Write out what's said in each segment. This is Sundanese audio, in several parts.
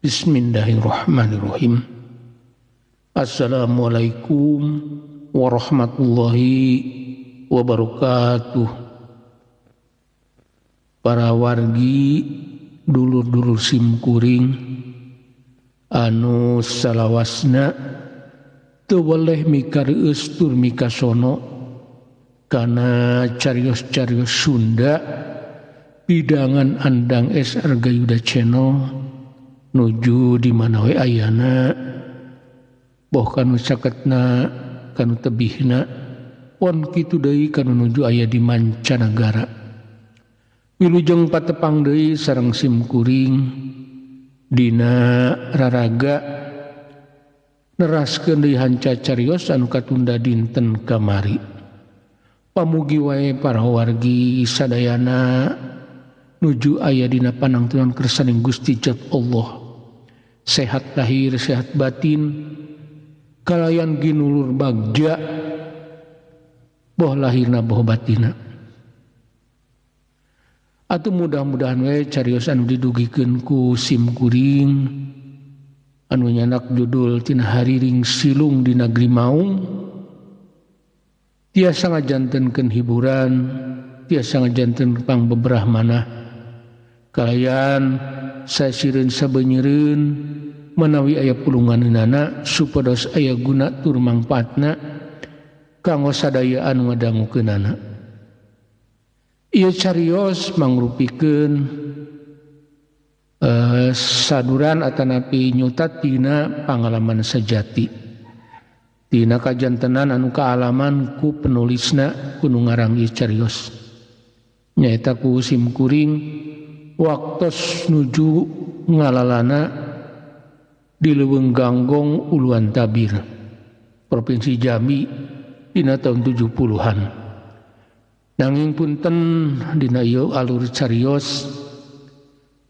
Bismillahirrahmanirrahim. Assalamualaikum warahmatullahi wabarakatuh. Para wargi dulur-dulur simkuring anu salawasna teu weleh mikareueus tur mikasono kana carios-carios Sunda pidangan andang es Argayuda Channel nuju di mana we ayana boh kanu caketna kanu tebihna pon kitu deui kanu nuju aya di mancanagara. Wilujeng patepang deui sareng simkuring dina raraga neraskeun deui hanca carios anu katunda dinten kamari. Pamugi wae para wargi sadayana nuju aya dina panangtunan kersaning Gusti Jat Allah. Sehat lahir, sehat batin, kalayan ginulur bagja, boh lahirna boh batina. Atuh mudah-mudahan we carios anu didugikeun ku simkuring anu nyanak judul tina hariring silung di negeri Maung tiasa ngajantenkeun hiburan, tiasa ngajantenkeun pangbeberah manah kalayan sasireun sabeunyereun menawi aya pulunganana supados aya guna tur mangpaatna kanggo sadaya anu ngadangukeunana. Ieu carios mangrupikeun saduran atanapi nyutat tina pangalaman sajati tina kajantenan anu kaalaman ku penulisna ku nu ngarang ieu carios nyaeta ku simkuring waktos nuju ngalalana di Leuweung Ganggong Uluan Tabir Provinsi Jambi dina tahun 70-an. Nanging punten dina ieu alur carios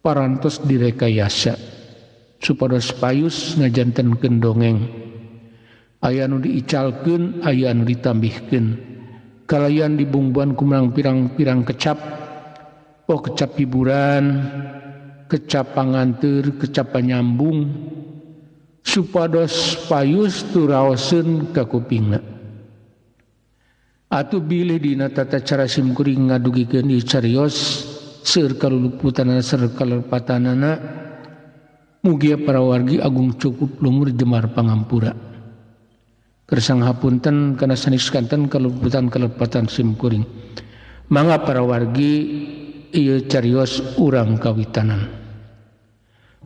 parantos direkayasa supados payus ngajantenkeun dongeng. Aya anu diicalkeun, aya anu ditambihkeun. Kalayan dibungbuan ku pirang-pirang kecap, kecap hiburan, kecap panganteur, kecap panyambung, supados payus turaoseun ka kupingna. Atuh bilih dina tata cara simkuring ngadugikeun ieu carios seueur kaluluputanana sareng kalerepatanana mugi para wargi agung cukup lumur jemar pangampura. Kersang hapunten kana sanes kanten kaluluputan kalepatan simkuring. Mangga para wargi ieu carios urang kawitanan.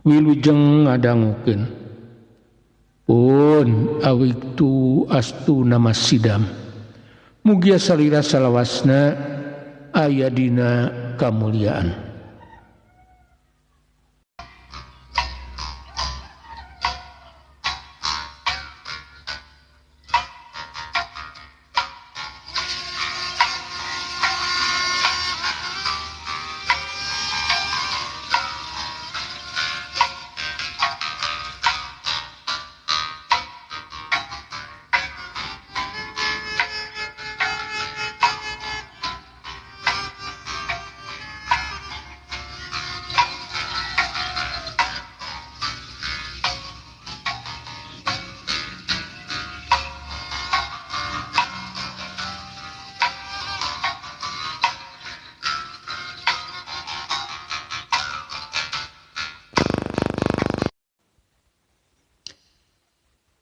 Wilujeng ngadangukeun. Pun awitu astu nama sidam. Mugia salira salawasna aya dina kamuliaan.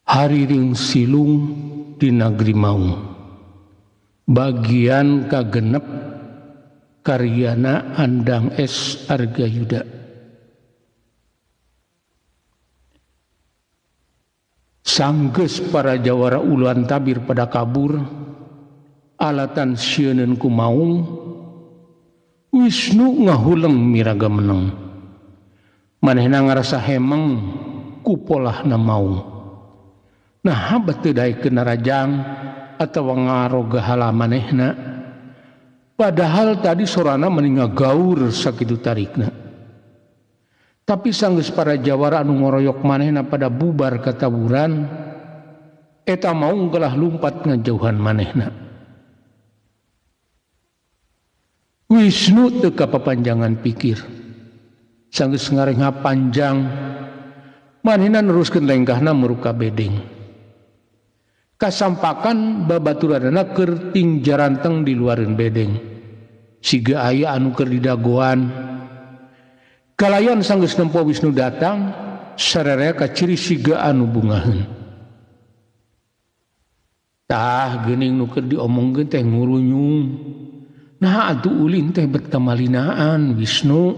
Hariring silung di negeri Maung bagian kagenep karyana Andang S. Argayuda. Sanggeus para jawara Uluan Tabir pada kabur alatan sieun ku Maung Wisnu ngahuleng miraga meneng manehna ngarasa hemeng ku polahna Maung. Nah batu daekeun narajang atawa ngaroga halamanehna padahal tadi sorana meninga gaur sakitu tarikna. Tapi sanggeus para jawara anu ngoroyok manehna pada bubar kataburan eta Maung gelah lumpat ngajauhan manehna. Wisnu teu kapapanjangan pikir. Sanggeus ngarengha panjang manehna neruskeun lengkahna muruka bedeng. Kasampakan babaturanna keur ting jaranteng di luareun bedeng. Siga aya anu keur didagoan. Kalayan sanggeus nempo Wisnu datang, sararea ka ciri siga anu bungaheun. Tah geuning nu keur diomongkeun teh ngurunyung. Nah atuh ulin teh bet kamalinaan Wisnu.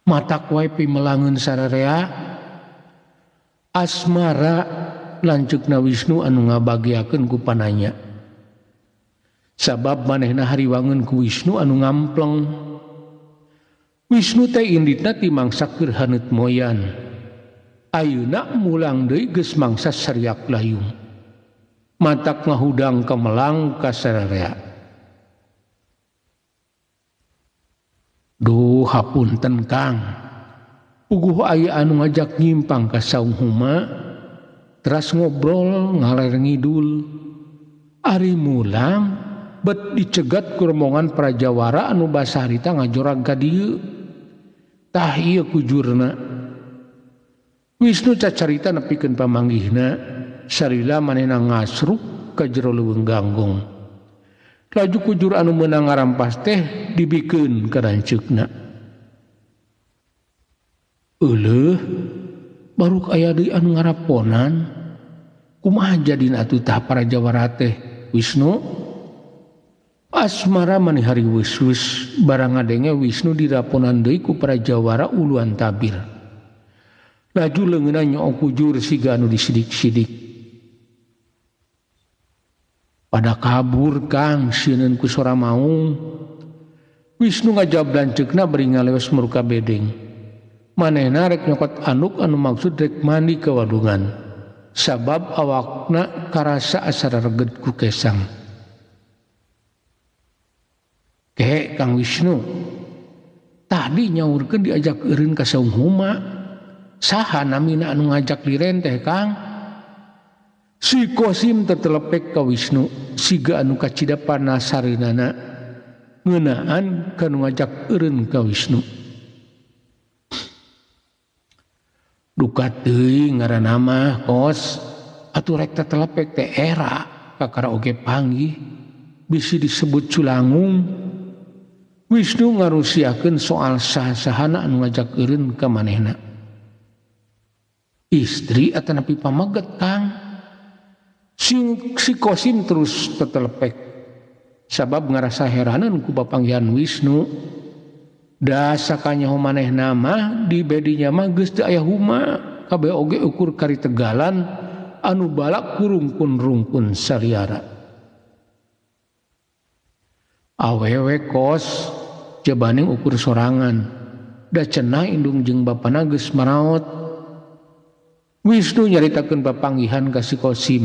Matak wae pimelangeun sararea. Asmara lanceukna Wisnu anu ngabagiakeun ku pananya. Sabab manehna hariwangeun ku Wisnu anu ngampleng. Wisnu teh inditna ti mangsa keur haneut moyan. Ayeuna mulang deui geus mangsa sariak layung. Matak ngahudang kamelang ka sararea. Duh hapunten Kang. Puguh aya anu ngajak nyimpang ka saung huma. Teras ngobrol ngaler ngidul. Ari mulang bet dicegat ku rombongan prajawara anu basa harita ngajorag ka dieu. Tah ieu kujurna. Wisnu cacarita nepikeun pamanggihna, sarila manehna ngasruk ka jero leuweung ganggong. Laju kujur anu meunang ngarampas teh dibikeun ka ranceukna. Euleuh baruk aya deui anu ngaraponan. Kumaha jadina atuh tah prajawara teh Wisnu? Asmara maneh hari weus-weus barang ngadenge Wisnu diraponan deui ku prajawara uluan tabir. Laju leungeunna nyook kujur siga anu disidik-sidik. Pada kabur Kang sieun ku sora maung. Wisnu ngajawab lanceukna beri ngaleos muruka bedeng. Manehna rek nyokot anduk anu maksud rek mandi ka wadungan. Sabab awakna karasa asa reged ku kesang. Kehe Kang Wisnu. Tadi nyaurkeun diajak eureun ka saung huma. Saha namina anu ngajak direnteh Kang? Si Kosim tetelepek ka Wisnu. Siga anu kacidapan nasareunana ngeunaan kanu ngajak eureun ka Wisnu. Duka teuing ngaranna mah Kos. Atuh rek tetelepek teh era kakara oge panggih. Bisi disebut culangung. Wisnu ngarusiakeun soal saha-sahana anu ngajak eureun ka manehna. Istri atanapi pamaget Kang. Si Kosim terus tetelepek. Sabab ngarasa heranan ku papanggihan Wisnu. Da sakanyaho manehna mah di bedinya mah geus teu aya huma. Kabeh oge ukur kari tegalan anu balak ku rungkun-rungkun saliara. Awewe Kos jabaning ukur sorangan. Da cenah indung jeung bapana geus maraot. Wisnu nyaritakeun papanggihan ka si Kosim.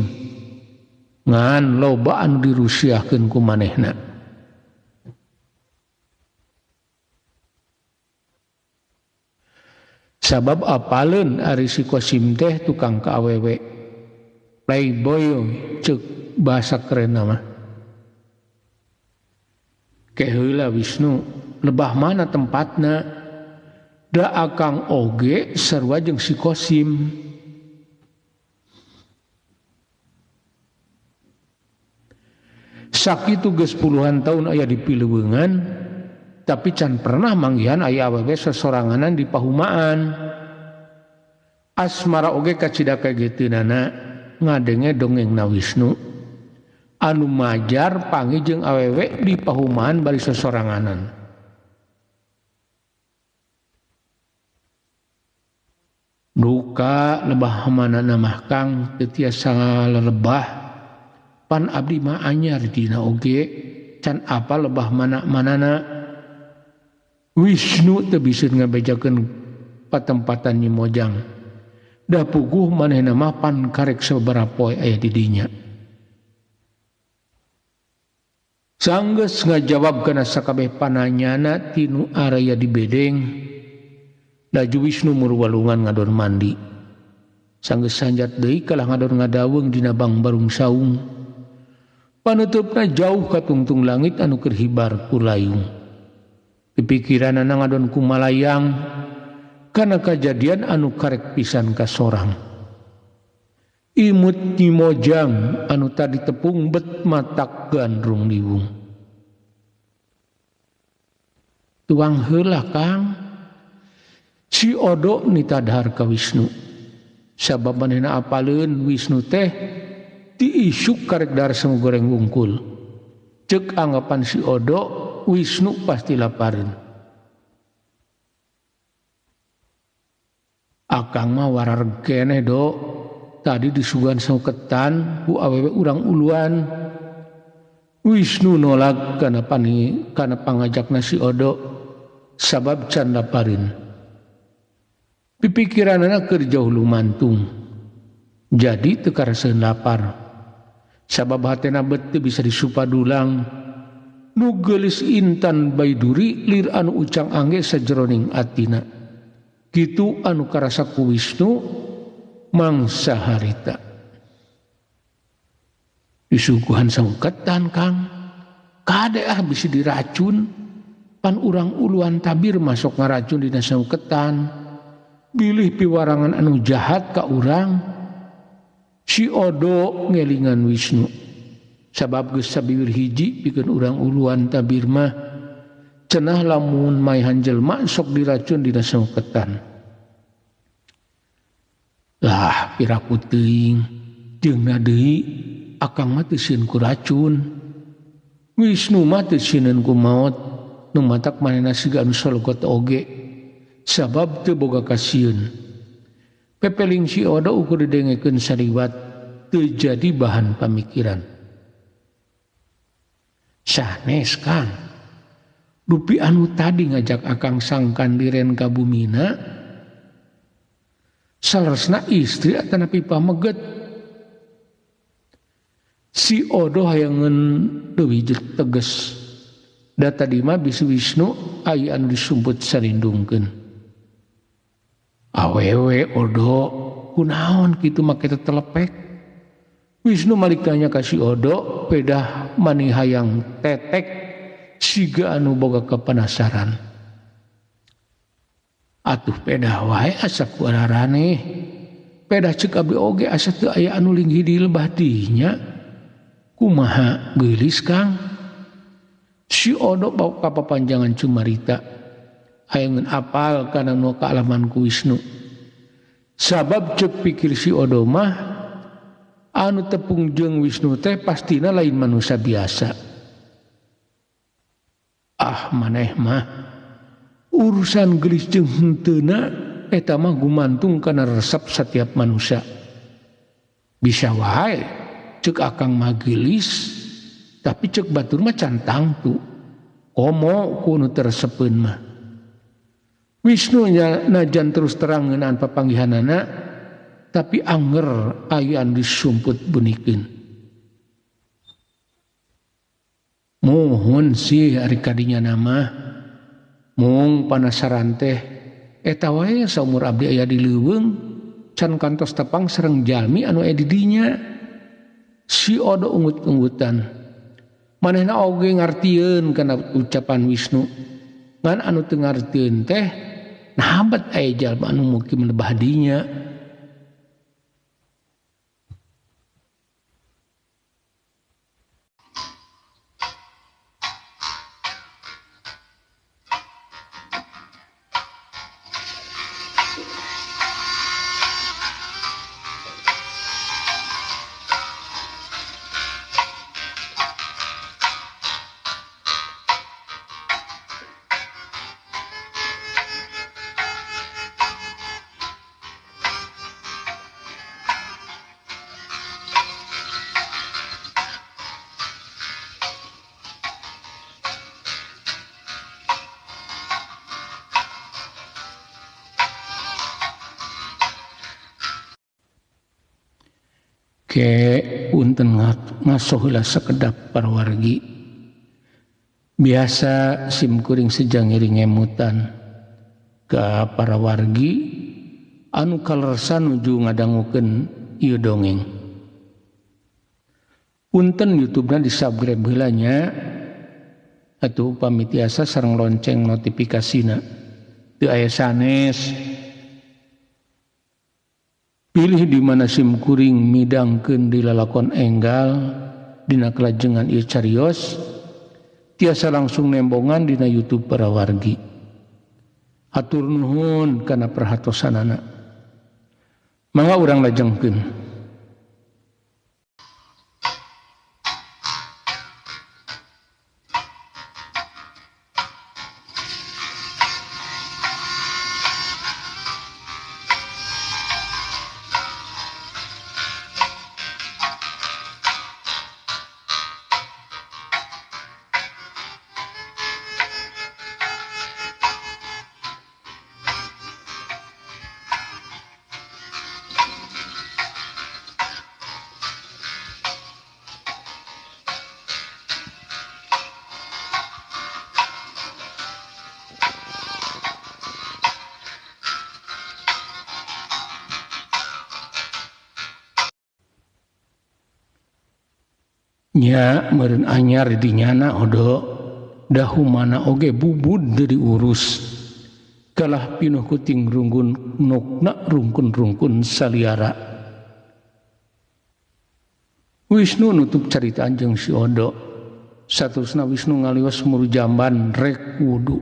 Ngan loba anu dirusiahkeun ku manehna. Sabab apaleun ari si Kosim teh tukang ka awewe. Playboy ceuk bahasa kerenna mah. Keheula Wisnu, lebah mana tempatna? Da akang oge sarua jeung si Kosim. Sakitu geus puluhan tahun aya di pileuweungan, tapi can pernah manggihan aya awewe sesoranganan di pahumaan. Asmara oge kacidaka geuteunana ngadenge dongengna Wisnu anu majar panggih jeung awewe di pahumaan bari sesoranganan. Duka lebah manana mah Kang teu tiasa lebah. Pan abdi mah anyar dina oge can apa lebah manana Wisnu teu biseun ngabejakeun patempatan Nyi Mojang. Da puguh manehna mah pan karek sababaraha poe aya di dinya. Sanggeus ngajawab kana sakabeh pananyana tinu araya di bedeng. Laju Wisnu murwalungan ngadon mandi. Sanggeus sanjat deui kalah ngadon ngadaweung dina bang barung saung. Panutupna jauh ka tungtung langit anu keur hibar ku layung. Pipikiranna ngadon kumalayang kana kajadian anu karek pisan ka sorang. Imut nyimojang anu tadi tepung bet matak gandrung liwung. Tuang heula Kang, si Odo nitadhar ka Wisnu. Sabab manehna apaleun Wisnu teh diisuk karek darsa goreng wungkul. Cek anggapan si Odo Wisnu pasti lapareun. Akang mah warar keneh do. Tadi disugan sauketan ku awewe urang uluan. Wisnu nolak kana pangajakna si Odo sabab can lapareun. Pipikiranana keur jauh lumantung. Jadi teu karaseun lapar. Sabab hatena bet teu bisa disupa dulang. Nu geulis Intan Baiduri lir anu ucang angge sajroning atina. Kitu anu karasa ku Wisnu mangsa harita. Disuguhan sauketan Kang, kade bisa diracun. Pan urang uluan tabir masuk ngaracun dina sauketan. Bilih piwarangan anu jahat ka urang. Si Odo ngelingan Wisnu. Sabab geus sabiwir hiji pikeun urang uluan tabir mah cenah lamun maihan jelema sok diracun dina sauketan. Lah piraku teuing jeung deui akang mah teu sieun ku racun. Wisnu mah teu sieun ku maot nu matak manehna siga anu sologot oge sabab teu boga kasieun. Pepeling si Odo ukur didengekeun sariwat teu jadi bahan pamikiran. Sanes Kang, dupi anu tadi ngajak akang sangkan diren ka bumina salaresna istri atanapi pameget. Si Odo hayangeun leuwih teges. Da tadi mah bisi Wisnu aya anu disumput sarindungkeun. Awewe Odo kunaon kitu make teh telepek. Wisnu malik tanya ka si Odo pedah mani hayang tetek siga anu boga kapanasaran. Atuh pedah wae asa ku araraneh. Pedah ceuk abdi oge asa teu aya anu linggih di lebah dinya. Kumaha geulis Kang? Si Odo bau kapapanjangan cumarita. Hayangeun apal kana nu kaalaman ku Wisnu. Sabab ceuk pikir si Odo mah anu tepung jeung Wisnu teh pastina lain manusia biasa. Ah maneh mah urusan geulis jeung henteuna eta mah gumantung kana resep setiap manusia. Bisa wae ceuk akang mah geulis tapi ceuk batur mah can tangtu. Komo ku nu teresepeun mah. Wisnu nya najan terus terang ngeunaan papanggihanana tapi anger aya anu disumput beunikeun. Mohon sih ari kadinya nama mung panasaran teh eta wae saumur abdi aya di leuweung can kantos tepang sareng jalmi anu aya di dinya. Si Odo ungut-ungutan. Manehna oge ngartieun kana ucapan Wisnu. Ngan anu teu ngartieun teh nahabat aya jalma anu mukim lebah dinya. Ke punten ngasoh heula sakedap parawargi. Biasa simkuring sejang ngiring ngemutan ka parawargi anu kalersan nuju ngadangukeun ieu dongeng. Punten YouTube-na di subscribe heula nya atuh upami tiasa sareng lonceng notifikasina. Teu aya sanes pilih di mana simkuring midangkeun di lalakon enggal dina kelajengan ieu carios tiasa langsung nembongan dina YouTube para wargi. Hatur nuhun kana perhatosanana. Mangga urang lajengkeun. Nya meureun anyar dinyana odo dahumana oge bubud dari urus kalah pinuh kuting rungkun nukna rungkun saliara. Wisnu nutup carita anjeun si Odo saterusna Wisnu ngaliwas muru jamban rek wudu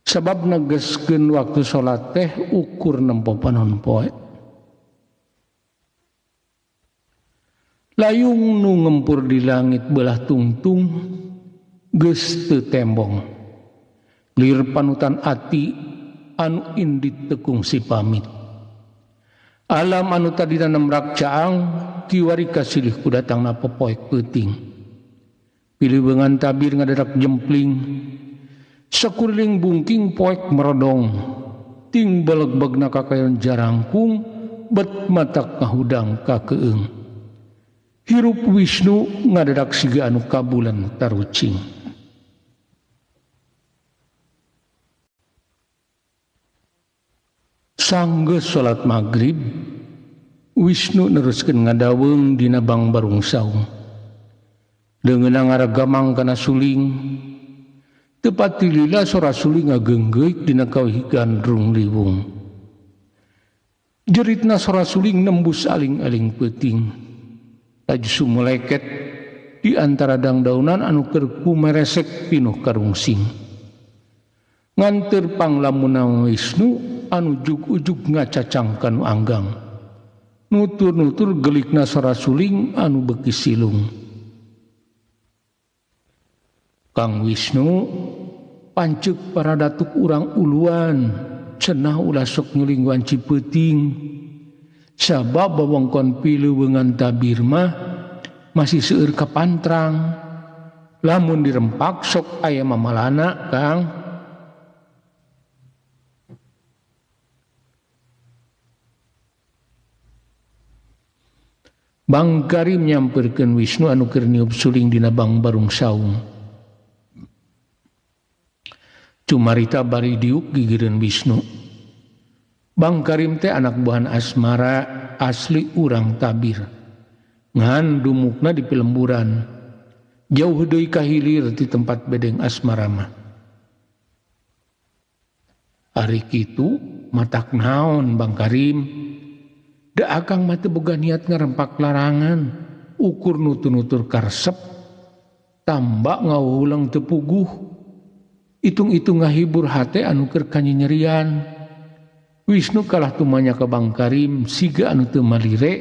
sabab negeskeun waktu salat teh ukur nempo panon poe. Layung nu ngempur di langit belah tungtung geus teu tembong. Lir panutan ati anu indit tekung si pamit. Alam anu tadina nemrak caang kiwari kasilih ku datangna popoek peuting. Pilibeungan tabir ngadadak jempling. Sakuriling bungking poek merodong. Ting beleg-begna kakayon jarangkung bet matak ngahudang ka keung. Hirup Wisnu ngadadak siga anu kabulan tarucing. Sanggeus salat maghrib, Wisnu neruskeun ngadaweung dina bang barung saung. Leungeunna ngaragamang kana suling, teu pati lila sora suling ngageunggeuk dina kawihigan rung liwung. Jeritna sora suling nembus aling-aling peuting. Laju sumuleket di antara dangdaunan anu keur kumeresek pinuh karungsing. Nganteur panglamuna Wisnu anu ujug-ujug ngacacang kanu anggang. Nutur-nutur gelikna sora suling anu beuki silung. Kang Wisnu panceuk para datuk urang uluan cenah ulah sok nyuling wanci peuting. Sabab wewengkon pileuweungan tabir mah masih seueur kapantrang. Lamun dirempak sok aya mamalana, Kang. Bang Karim nyamperkeun Wisnu anu keur niup suling dina bang barung saung. Cumarita bari diuk gigireun Wisnu. Bang Karim teh anak buahan Asmara asli urang tabir. Ngan dumukna di Pelemburan. Jauh deui ka hilir di tempat bedeng Asmara mah. Ari kitu matak naon Bang Karim. Da akang mah teu boga niat ngarempak larangan. Ukur nutur-nutur karesep. Tambak ngawulang teu puguh. Itung-itung ngahibur hate anu keur kanyinyerian. Wisnu kalah tumanya ke Bang Karim siga anu teu malire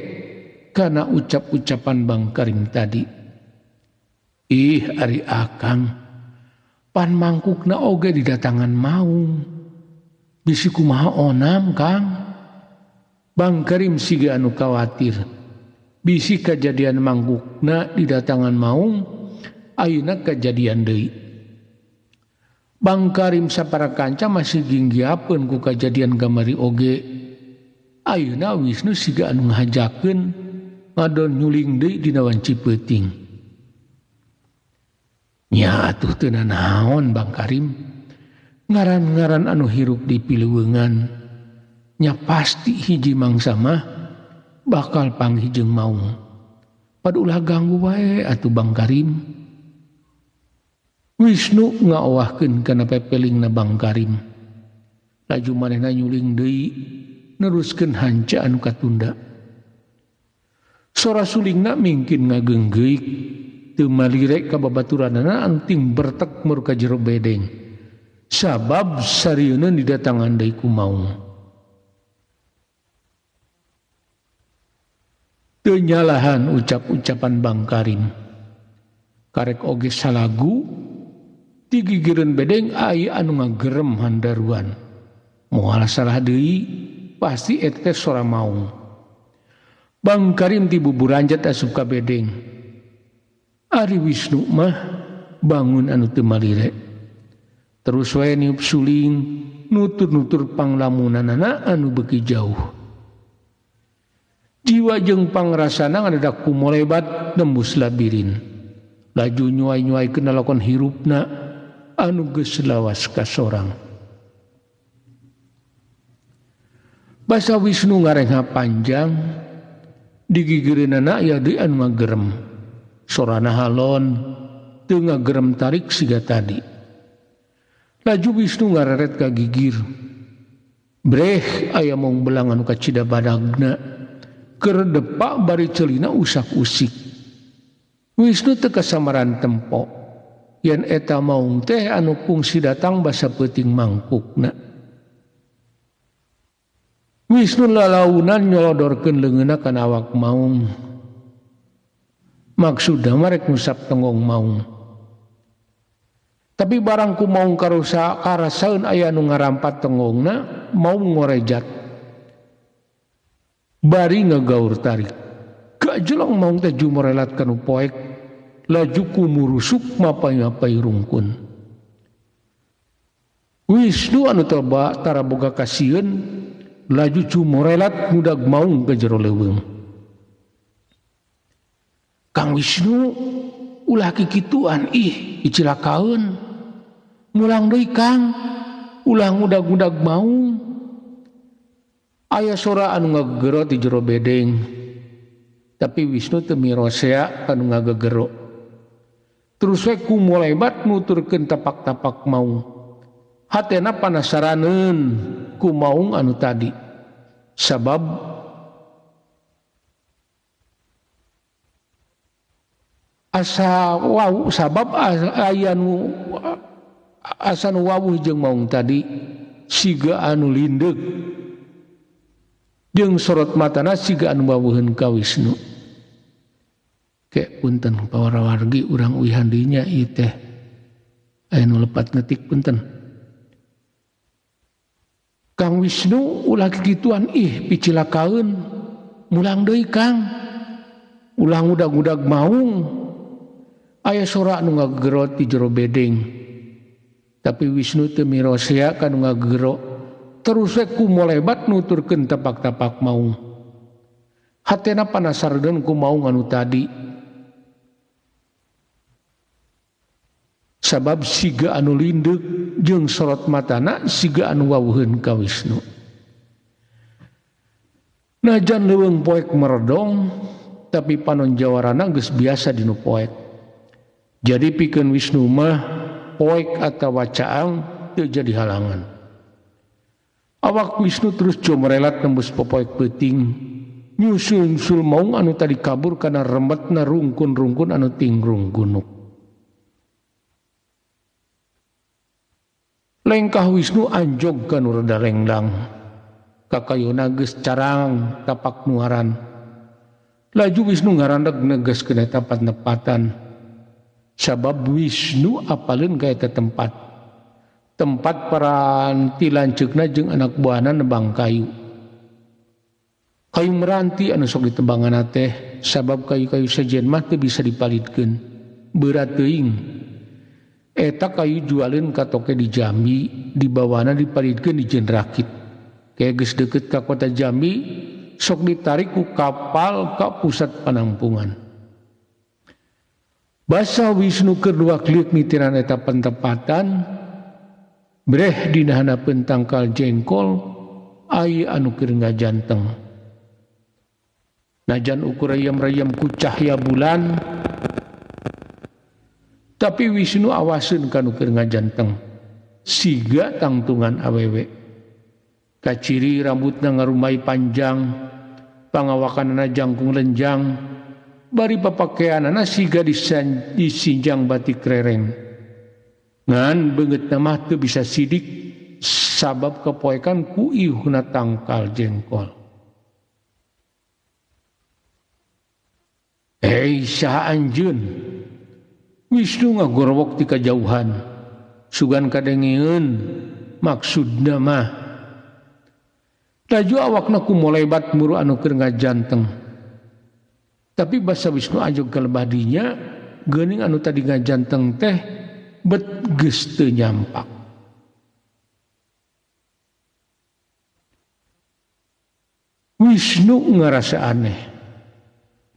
kana ucap-ucapan Bang Karim tadi. Ih ari akang pan mangkukna oge didatangan maung. Bisi kumaha onam Kang? Bang Karim siga anu kawatir. Bisi kajadian mangkukna didatangan maung ayeuna kajadian deui. Bang Karim sapara kanca masih ginggiapeun ku kajadian gamari oge. Ayeuna Wisnu siga anu ngahajakeun ngadon nyuling deui dina wanci peuting. Nya atuh teu naon Bang Karim. Ngaran-ngaran anu hirup di pileuweungan nya pasti hiji mangsa mah bakal panggih jeung maung. Padu ulah ganggu wae atuh Bang Karim. Wisnu ngaowahkeun kana pepelingna Bang Karim. Laju manehna nyuling deui neruskeun hanca anu katunda. Sora sulingna mingkin ngagenggeik teu malirek ka babaturanana anu ting bertek mur ka jero bedeng. Sabab sarieuna didatangan deui ku maung. Teu nyalahan ucap-ucapan Bang Karim. Karek oge salagu ti gigireun bedeng aya anu ngagerem handaruan. Moal salah deui pasti eta sora maung. Bang Karim ti buburanjat asup ka bedeng. Ari Wisnu mah bangun anu teu malire. Terus wae niup suling nutur-nutur panglamunanana anu beuki jauh. Jiwa jeung pangrasana ngadadak kumolebat nembus labirin. Laju nyuai-nyuaikeun lalakon hirupna anu geus lawas ka sorang. Basa Wisnu ngarengha panjang digigireunana aya deui anu ngagerem. Sorana halon teu ngagerem tarik siga tadi. Laju Wisnu ngareret ka gigir. Breh aya mung belang anu kacida badagna keur depak bari ceulina usak-usik. Wisnu teu kasamaran tempo yen eta maung teh anu kungsi datang basa peuting mangkukna. Wisnu lalaunan nyolodorkeun leungeunna kana awak maung. Maksudna marek ngusap tenggong maung. Tapi barang ku maung karasaeun aya anu ngarampat tenggongna, maung ngorejat. Bari ngagaur tarik. Kajelong maung teh jumorelat kanu poek, laju kumurusuk mapai-mapai rungkun. Wisnu anu tara boga kasieun, laju jumorelat ngudag maung ka jero leuweung. Kang Wisnu, ulah kikituan icilakaeun. Mulang deui Kang, ulah ngudag-ngudag maung. Aya sora anu ngagegero ti jero bedeng. Tapi Wisnu teu mirosea anu ngagegero. Terus we kumolebat nuturkeun tapak-tapak maung. Hatena panasaraneun ku maung anu tadi. Sabab aya nu asa nu wawuh jeung maung tadi siga anu lindeug. Jeung sorot matana siga anu wawuheun ka Wisnu. Kek punten pawarawargi urang uihan deui nya ieu teh aya nu lepat ngetik punten. Kang Wisnu ulah kikituan picilakaeun. Mulang deui Kang. Ulah ngudag-ngudag maung. Aya sora anu ngagegero ti jero bedeng. Tapi Wisnu teu mirosea kanu ngagegero. Terus we kumolebat nuturkeun tapak-tapak maung. Hatena panasardeun ku maung anu tadi. Sabab siga anu lindeug jeung sorot matana siga anu wawuheun ka Wisnu. Najan leuweung poek meredong, tapi panon jawarana geus biasa dinu poek. Jadi pikeun Wisnu mah poek atawa caang teu jadi halangan. Awak Wisnu terus jomerelat tembus popoek peuting, nyusul-nyusul maung anu tadi kabur kana remetna rungkun-rungkun anu tingrung gunuk. Lengkah Wisnu anjog kanu rada rengdang. Kakayuna geus carang tapak nuaran. Laju Wisnu ngarandeg negeskeun eta nepatan. Sabab Wisnu apaleun ka eta tempat. Tempat paranti lanceukna jeung anak buahna nebang kayu. Kayu meranti anu sok ditebanganna teh sabab kayu-kayu sajen mah teu bisa dipalidkeun. Berat teuing. Eta kayu jualin katoke di Jambi, di bawana dipalidkeun di Jenrakit. Kayak geus deukeut ka kota Jambi, sok ditarik ku kapal ka pusat penampungan. Basa Wisnu keur dua klik mitiran eta pentempatan, breh dina hanapeun tangkal jengkol, ai anu keur ngajanteng. Najan ukur rayam-rayam ku cahya bulan, tapi Wisnu awaseun kanu keur ngajanteng. Siga tangtungan awewe. Kaciri rambutna ngarumbai panjang, pangawakanana jangkung lenjang, bari papakeanana siga disinjang batik rereng. Ngan beungeutna mah teu bisa sidik sabab kepoekan ku ieuhna tangkal jengkol. Hei saha anjeun, Wisnu ngagorowok ti kajauhan, sugan kadengieun maksudna mah. Laju awakna kumolebat muru anu keur ngajanteng. Tapi basa Wisnu ajog ka lebah dinya, geuning anu tadi ngajanteng teh bet geus teu nyampak. Wisnu ngarasa aneh.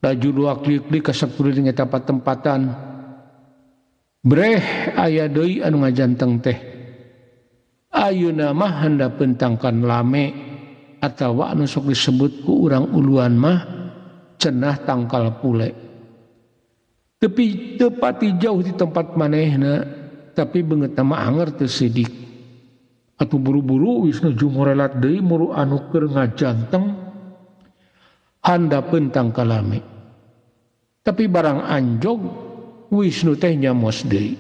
Laju luak-liuk ka sakuring eta patempatan. Breh aya deui anu ngajanteng teh. Ayeuna mah handapeun tangkan lame atawa anu sok disebut ku urang uluan mah cenah tangkal pule. Tapi tepati jauh di tempat manehna, tapi beungeutna mah anger teu sidik. Atuh buru-buru Wisnu jumorelat deui muru anu keur ngajanteng handapeun tangkal lame. Tapi barang anjog Wisnu teh nyamos deui.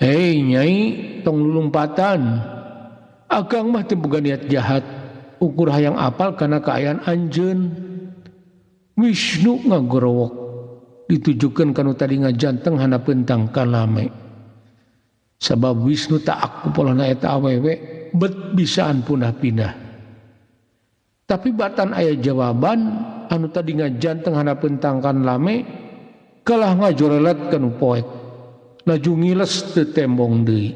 Hei Nyai, tong lulumpatan. Akang mah teu boga niat jahat, ukur hayang apal kana kaayaan anjeun. Wisnu ngagorowok ditujukeun kanu tadi ngajanteng handapeun tangkal lame. Sabab Wisnu tak aku polona eta awewe bet bisaan pundah-pindah. Tapi batan aya jawaban anu tadi ngajanteng handapeun tangkan lame kalah ngajorelat kanu poek. Laju ngiles teu tembong deui.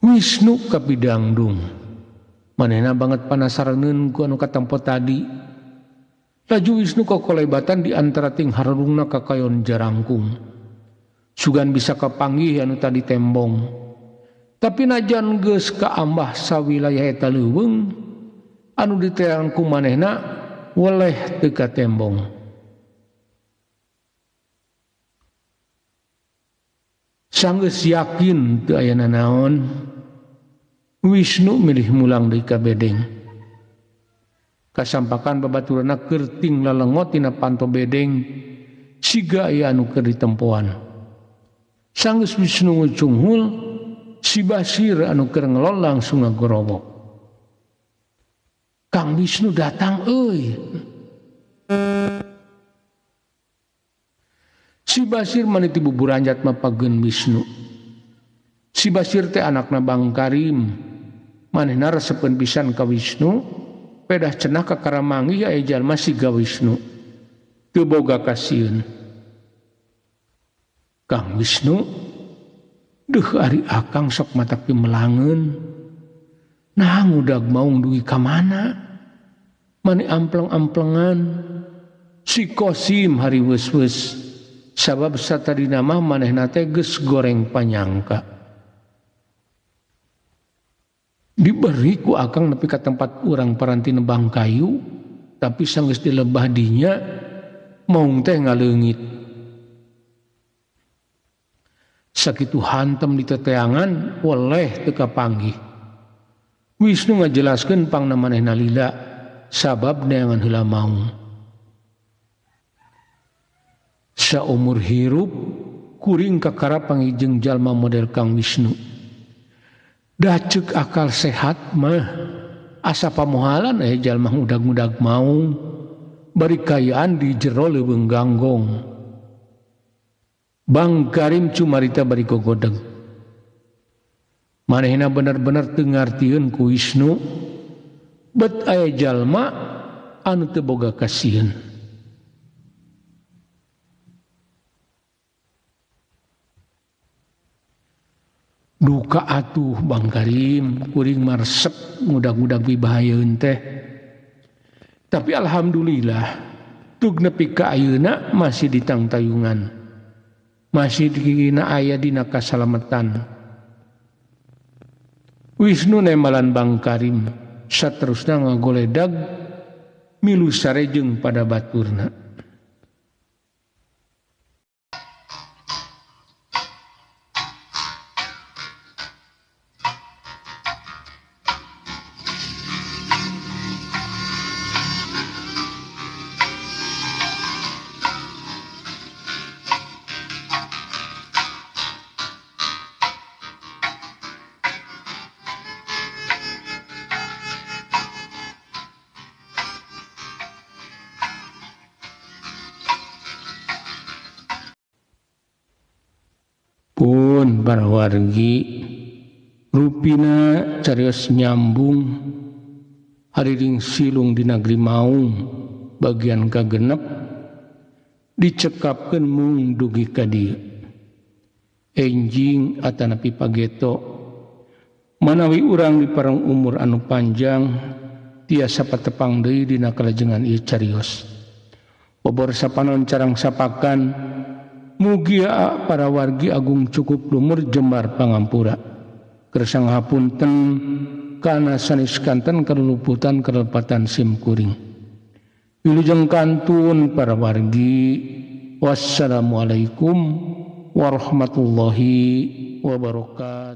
Wisnu kapidangdung. Manehna banget panasaraneun ku anu katempo tadi. Laju Wisnu kokolebatan di antara ting harurungna kakayon jarangkung. Sugan bisa kapanggih anu tadi tembong. Tapi najan geus kaambah sawilayah eta leuweung anu diteang ku manehna weleh teu katembong. Sanggeus yakin teu aya nanaon, Wisnu milih mulang deui ka bedeng. Kasampakan babaturanna keur ting lalengot tina panto bedeng siga aya anu keur ditempoan. Sanggeus Wisnu ngucunghul, si Basir anu keur ngelol langsung ngagorowok. Kang Wisnu datang euy. Si Basir maniti buburanjat mapageun Wisnu. Si Basir teh anakna Bang Karim. Manehna resepeun pisan ka Wisnu, pedah cenah ka Karamangi aya jalma siga Wisnu. Teu boga kasieun. Kang Wisnu, duh ari akang sok matak pimelangeun. Nah ngudag maung dugi ka mana? Mani ampleng-amplengan. Si Kosim hari weus-weus. Sabab satadina mah manehna teh geus goreng panyangka. Diberi ku akang nepi ka tempat urang paranti nebang kayu, tapi sanggeus dilebah dinya maung teh ngaleungit. Sakitu hantem di teteangan weleh teu kapanggih. Wisnu ngajelaskeun pangna manehna lila sabab neangan heula maung. Saumur hirup kuring kakara pangijeng jalma model Kang Wisnu. Da ceuk akal sehat mah asa pamohalan jalma ngudag-ngudag maung bari kayaan di jero leuweung ganggong. Bang Karim cumarita bari gogodeg. Manehna bener-bener teu ngartieun ku Wisnu, bet aya jalma anu teu boga kasieun. Duka atuh Bang Karim, kuring maresep ngudag-ngudag bibahayeun teh. Tapi alhamdulillah tug nepi ka ayeuna masih ditangtayungan. Masih dina aya dina kasalamatan. Wisnu nembalan Bang Karim saterusna ngagoledag milu sarejeng pada baturna. Pun para wargi rupina carios nyambung hariring silung di negeri Maung bagian kagenep dicekapkeun mung dugi ka dieu enjing atanapi pageto manawi urang di parang umur anu panjang tiasa patepang deui dina kalajengan ieu carios bobor sapanon carang sapakan mugi para wargi agung cukup lumur jembar pangampura kersang hapunten kana sanes kanten keluluputan kelepatan sim kuring wilujeng kantun para wargi wassalamualaikum warahmatullahi wabarakatuh.